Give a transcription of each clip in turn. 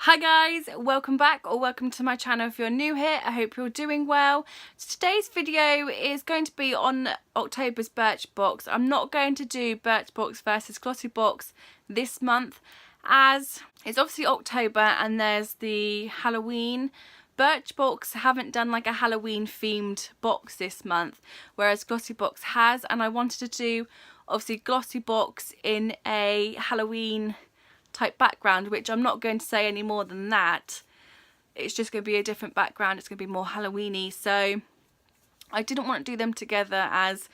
Hi guys, welcome back or welcome to my channel if you're new here. I hope you're doing well. So today's video is going to be on October's Birchbox. I'm not going to do Birchbox versus Glossybox this month as it's obviously October and there's the Halloween. Birchbox haven't done like a Halloween themed box this month, whereas Glossybox has, and I wanted to do obviously Glossybox in a Halloween type background, which I'm not going to say any more than that. It's just going to be a different background. It's going to be more Halloween-y. So I didn't want to do them together as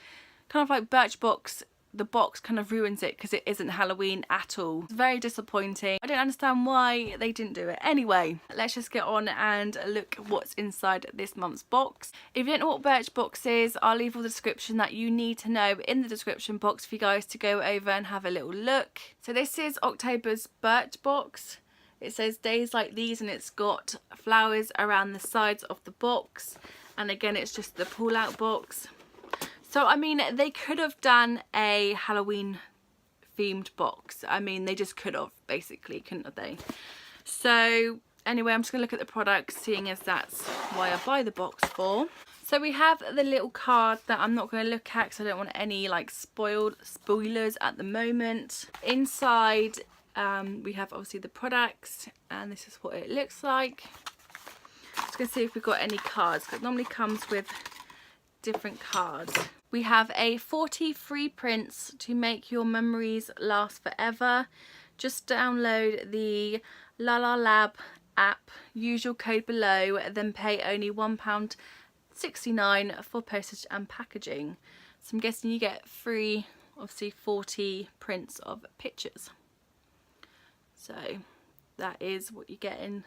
kind of like Birchbox, the box kind of ruins it because it isn't Halloween at all. It's very disappointing. I don't understand why they didn't do it. Anyway, let's just get on and look what's inside this month's box. If you don't know what Birchbox is, I'll leave all the description that you need to know in the description box for you guys to go over and have a little look. So this is October's Birchbox. It says days like these and it's got flowers around the sides of the box. And again, it's just the pull out box. So, I mean, they could have done a Halloween themed box. I mean, they just could have, basically, couldn't they? So, anyway, I'm just going to look at the products, seeing as that's why I buy the box for. So, we have the little card that I'm not going to look at because I don't want any, like, spoilers at the moment. Inside, we have, obviously, the products, and this is what it looks like. Just going to see if we've got any cards, because it normally comes with different cards. We have a 40 free prints to make your memories last forever. Just download the Lab app, use your code below, then pay only £1.69 for postage and packaging. So I'm guessing you get free, obviously 40 prints of pictures. So that is what you get in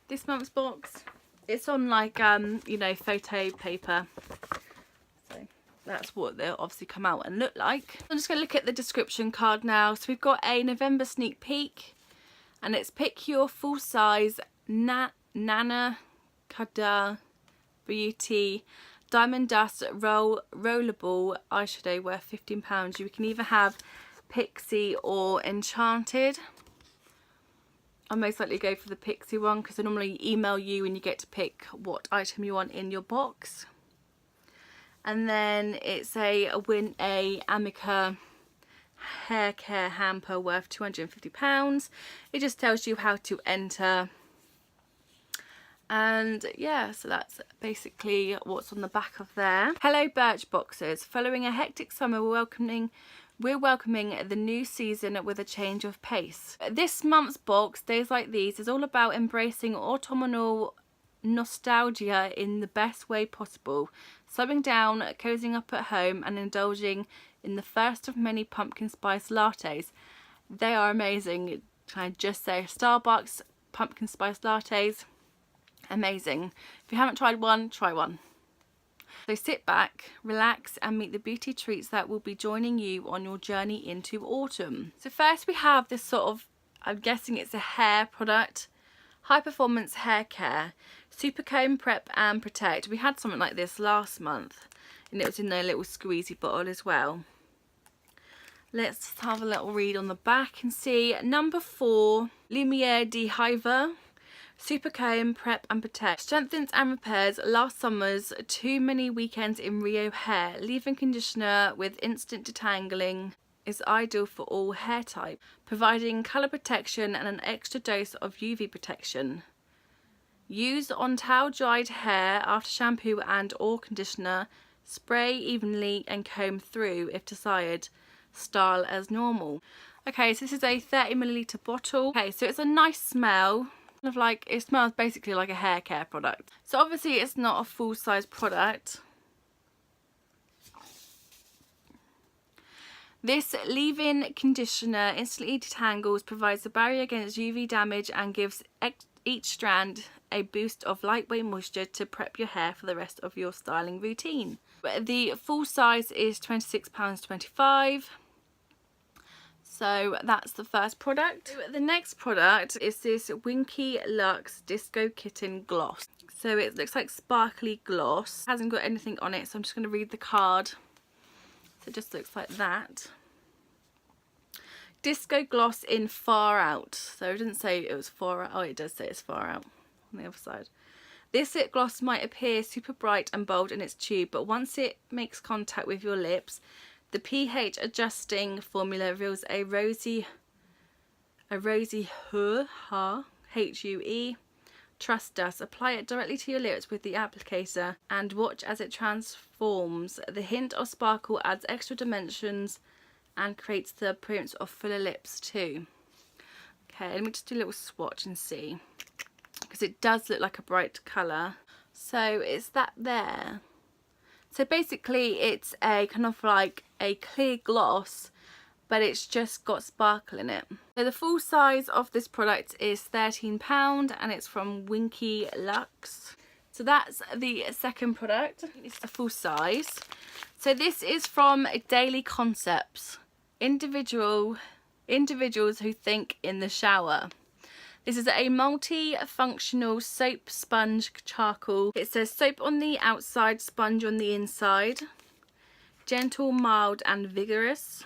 this month's box. It's on like, you know, photo paper. That's what they'll obviously come out and look like. I'm just going to look at the description card now. So we've got a November sneak peek, and it's pick your full size Nana Kada Beauty Diamond Dust Rollable eyeshadow worth £15. You can either have Pixie or Enchanted. I'll most likely go for the Pixie one because I normally email you and you get to pick what item you want in your box. And then it's a Amica hair care hamper worth £250. It just tells you how to enter. And yeah, so that's basically what's on the back of there. Hello Birchboxers. Following a hectic summer, we're welcoming the new season with a change of pace. This month's box, Days Like These, is all about embracing autumnal nostalgia in the best way possible, slowing down, cozying up at home and indulging in the first of many pumpkin spice lattes. They are amazing. Can I just say, Starbucks pumpkin spice lattes, amazing. If you haven't tried one, try one. So sit back, relax and meet the beauty treats that will be joining you on your journey into autumn. So first we have this sort of, I'm guessing it's a hair product, high performance hair care, super comb prep and protect. We had something like this last month and it was in their little squeezy bottle as well. Let's have a little read on the back and see. Number 4, Lumiere de Hiver Super Comb Prep and Protect strengthens and repairs last summer's too many weekends in Rio hair. Leave-in conditioner with instant detangling is ideal for all hair types, providing colour protection and an extra dose of UV protection. Use on towel dried hair after shampoo and or conditioner. Spray evenly and comb through if desired. Style as normal. Okay, so this is a 30ml bottle. Okay, so it's a nice smell. Kind of like, it smells basically like a hair care product. So obviously it's not a full size product. This leave-in conditioner instantly detangles, provides a barrier against UV damage and gives each strand a boost of lightweight moisture to prep your hair for the rest of your styling routine. The full size is £26.25. So that's the first product. The next product is this Winky Luxe Disco Kitten Gloss. So it looks like sparkly gloss. It hasn't got anything on it, so I'm just going to read the card. So it just looks like that. Disco Gloss in Far Out. So it didn't say it was far out. Oh, it does say it's far out on the other side. This lip gloss might appear super bright and bold in its tube, but once it makes contact with your lips, the pH adjusting formula reveals a rosy hue. Trust us. Apply it directly to your lips with the applicator and watch as it transforms. The hint of sparkle adds extra dimensions and creates the appearance of fuller lips too. Okay, let me just do a little swatch and see, because it does look like a bright colour. So it's that there. So basically it's a kind of like a clear gloss, but it's just got sparkle in it. So the full size of this product is £13 and it's from Winky Luxe. So that's the second product. It's the full size. So this is from Daily Concepts. Individuals who think in the shower. This is a multi-functional soap, sponge, charcoal. It says soap on the outside, sponge on the inside. Gentle, mild and vigorous.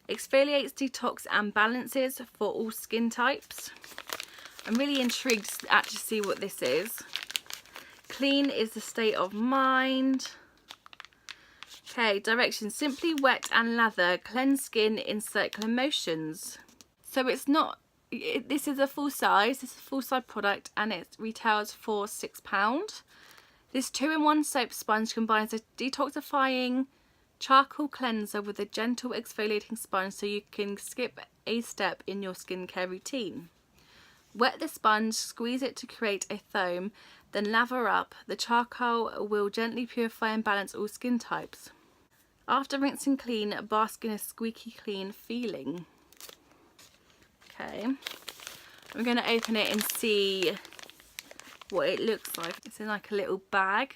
Exfoliates, detox and balances for all skin types. I'm really intrigued to actually see what this is. Clean is the state of mind. Okay, directions. Simply wet and lather. Cleanse skin in circular motions. So it's not... this is a full size. This is a full size product and it retails for £6. This 2-in-1 soap sponge combines a detoxifying charcoal cleanser with a gentle exfoliating sponge, so you can skip a step in your skincare routine. Wet the sponge, squeeze it to create a foam, then lather up. The charcoal will gently purify and balance all skin types. After rinsing clean, bask in a squeaky clean feeling. Okay, I'm going to open it and see what it looks like. It's in like a little bag.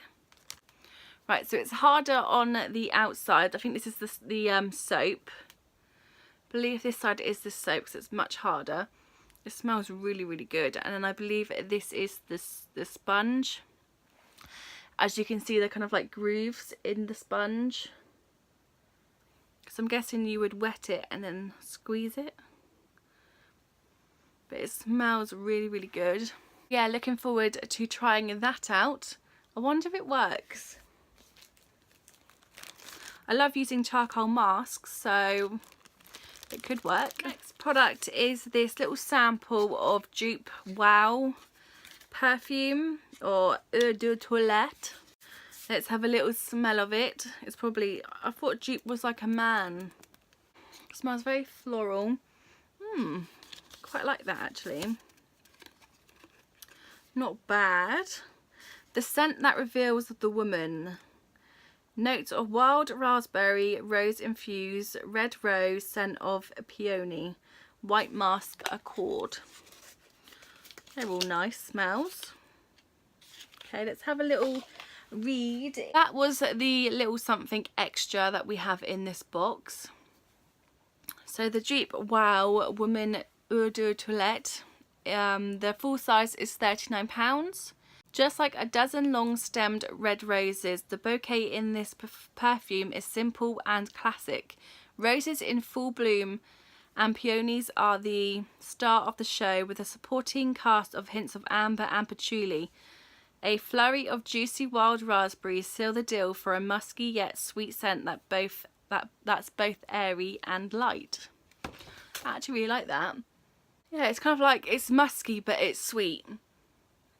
Right, so it's harder on the outside. I think this is the soap. I believe this side is the soap because it's much harder. It smells really, really good. And then I believe this is the sponge. As you can see, they're kind of like grooves in the sponge. Because I'm guessing you would wet it and then squeeze it. But it smells really, really good. Yeah, looking forward to trying that out. I wonder if it works. I love using charcoal masks, so it could work. Next product is this little sample of Dupe Wow perfume, or Eau de Toilette. Let's have a little smell of it. It's probably, I thought Dupe was like a man. It smells very floral. Quite like that actually. Not bad. The scent that reveals the woman. Notes of wild raspberry, rose infused, red rose, scent of peony, white mask accord. They're all nice smells. Okay, let's have a little read. That was the little something extra that we have in this box. So the Dupe Wow Woman Eau de Toilette. The full size is £39. Just like a dozen long-stemmed red roses, the bouquet in this perfume is simple and classic. Roses in full bloom and peonies are the star of the show, with a supporting cast of hints of amber and patchouli. A flurry of juicy wild raspberries seal the deal for a musky yet sweet scent that's both airy and light. I actually really like that. Yeah, it's kind of like, it's musky but it's sweet,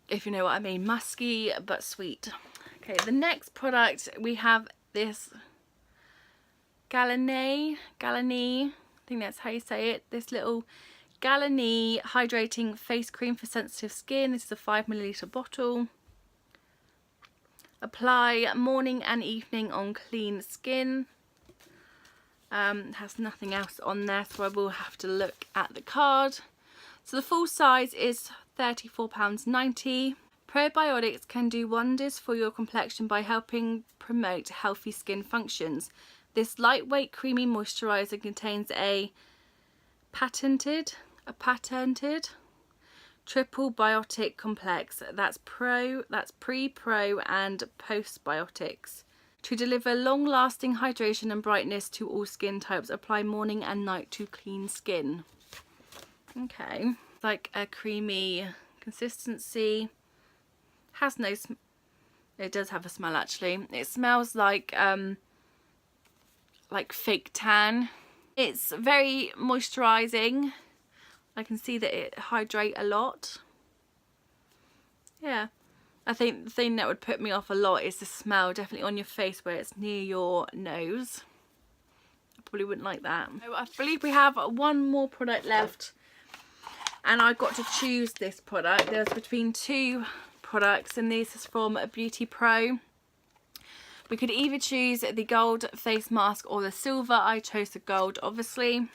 if you know what I mean. Musky but sweet. Okay, the next product we have this Galanee, I think that's how you say it. This little Galanee hydrating face cream for sensitive skin. This is a 5ml bottle. Apply morning and evening on clean skin. Has nothing else on there, so I will have to look at the card. So the full size is £34.90. Probiotics can do wonders for your complexion by helping promote healthy skin functions. This lightweight creamy moisturiser contains a patented triple biotic complex that's pre, pro and postbiotics. To deliver long-lasting hydration and brightness to all skin types, apply morning and night to clean skin. Okay, like a creamy consistency. Has no it does have a smell actually. It smells like fake tan. It's very moisturising. I can see that it hydrates a lot. Yeah, I think the thing that would put me off a lot is the smell, definitely on your face where it's near your nose. I probably wouldn't like that. So I believe we have one more product left, and I got to choose this product. There's between two products, and this is from Beauty Pro. We could either choose the gold face mask or the silver. I chose the gold, obviously,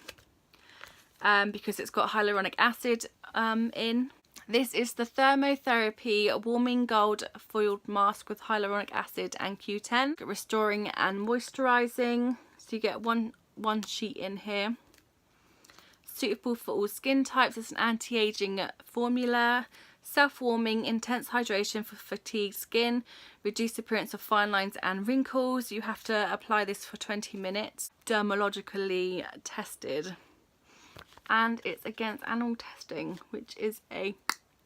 because it's got hyaluronic acid in. This is the Thermotherapy Warming Gold Foiled Mask with hyaluronic acid and Q10, restoring and moisturising. So you get one sheet in here. Suitable for all skin types. It's an anti-aging formula. Self-warming, intense hydration for fatigued skin, reduce appearance of fine lines and wrinkles. You have to apply this for 20 minutes. Dermatologically tested. And it's against animal testing, which is a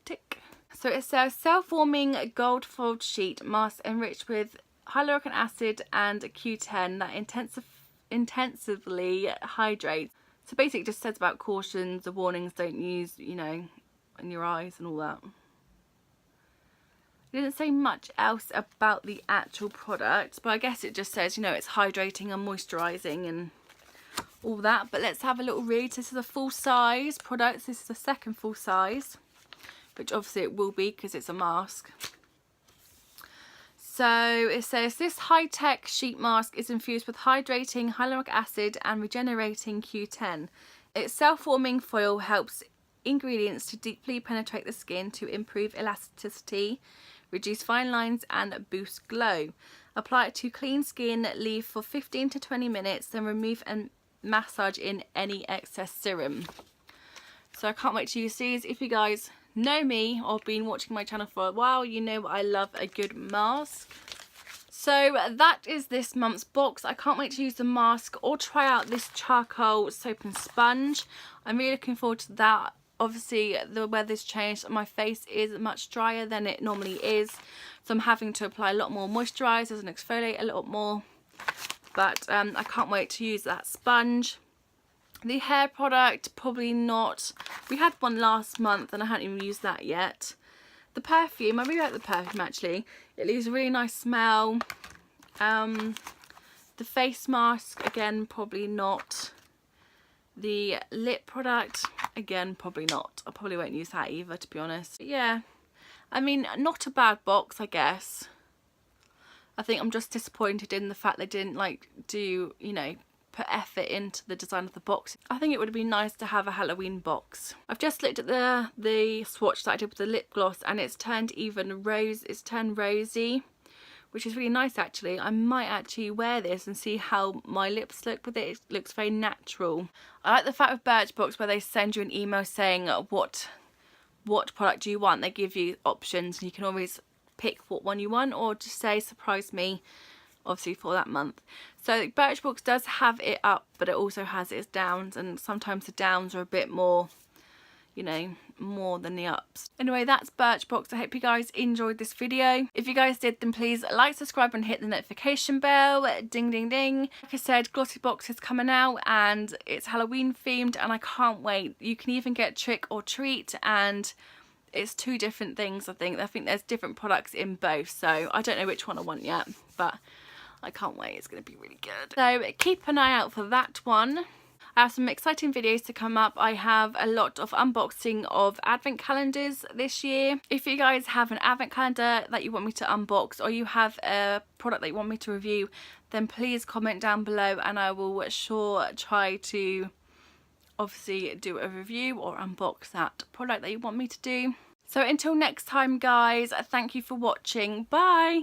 tick. So it says self-warming gold fold sheet mask enriched with hyaluronic acid and Q10 that intensively hydrates. So basically it just says about cautions, the warnings, don't use, you know, in your eyes and all that. It didn't say much else about the actual product, but I guess it just says, you know, it's hydrating and moisturising and all that. But let's have a little read. This is a full size product. This is the second full size, which obviously it will be because it's a mask. So it says this high-tech sheet mask is infused with hydrating hyaluronic acid and regenerating Q10. Its self-warming foil helps ingredients to deeply penetrate the skin to improve elasticity, reduce fine lines and boost glow. Apply it to clean skin, leave for 15 to 20 minutes, then remove and massage in any excess serum. So I can't wait to use these. If you guys know me or been watching my channel for a while, you know I love a good mask. So that is this month's box. I can't wait to use the mask or try out this charcoal soap and sponge. I'm really looking forward to that. Obviously the weather's changed, my face is much drier than it normally is, so I'm having to apply a lot more moisturisers and exfoliate a lot more, but I can't wait to use that sponge. The hair product, probably not. We had one last month and I haven't even used that yet. The perfume, I really like the perfume actually. It leaves a really nice smell. The face mask, again, probably not. The lip product, again, probably not. I probably won't use that either, to be honest. But yeah, I mean, not a bad box, I guess. I think I'm just disappointed in the fact they didn't like do, you know, put effort into the design of the box. I think it would have been nice to have a Halloween box. I've just looked at the swatch that I did with the lip gloss, and it's turned rosy, which is really nice actually. I might actually wear this and see how my lips look with it. It looks very natural. I like the fact with Birchbox where they send you an email saying what product do you want. They give you options and you can always pick what one you want, or just say surprise me, obviously for that month. So Birchbox does have it up, but it also has its downs, and sometimes the downs are a bit more, you know, more than the ups. Anyway, that's Birchbox. I hope you guys enjoyed this video. If you guys did, then please like, subscribe and hit the notification bell. Ding ding ding. Like I said, Glossybox is coming out and it's Halloween themed and I can't wait. You can even get trick or treat, and it's two different things. I think there's different products in both, so I don't know which one I want yet, but I can't wait. It's going to be really good. So keep an eye out for that one. I have some exciting videos to come up. I have a lot of unboxing of advent calendars this year. If you guys have an advent calendar that you want me to unbox, or you have a product that you want me to review, then please comment down below and I will sure try to obviously do a review or unbox that product that you want me to do. So until next time guys, thank you for watching. Bye!